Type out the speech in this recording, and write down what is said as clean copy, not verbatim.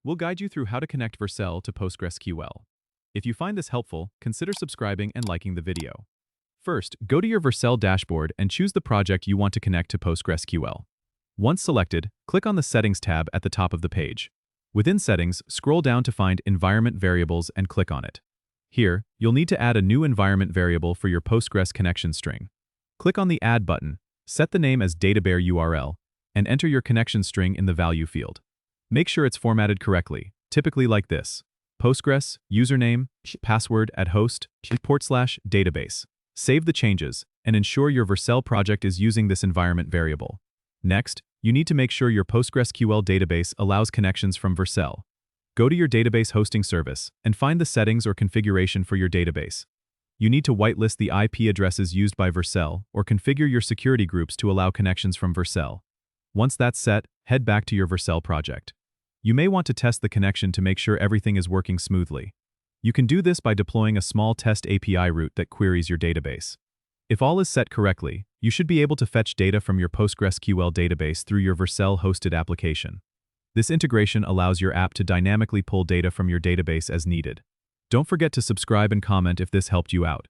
we'll guide you through how to connect Vercel to PostgreSQL. If you find this helpful, consider subscribing and liking the video. First, go to your Vercel dashboard and choose the project you want to connect to PostgreSQL. Once selected, click on the Settings tab at the top of the page. Within Settings, scroll down to find Environment Variables and click on it. Here, you'll need to add a new environment variable for your Postgres connection string. Click on the Add button, set the name as database URL, and enter your connection string in the value field. Make sure it's formatted correctly, typically like this: Postgres, username, password at host, /database. Save the changes, and ensure your Vercel project is using this environment variable. Next, you need to make sure your PostgreSQL database allows connections from Vercel. Go to your database hosting service and find the settings or configuration for your database. You need to whitelist the IP addresses used by Vercel or configure your security groups to allow connections from Vercel. Once that's set, head back to your Vercel project. You may want to test the connection to make sure everything is working smoothly. You can do this by deploying a small test API route that queries your database. If all is set correctly, you should be able to fetch data from your PostgreSQL database through your Vercel-hosted application. This integration allows your app to dynamically pull data from your database as needed. Don't forget to subscribe and comment if this helped you out.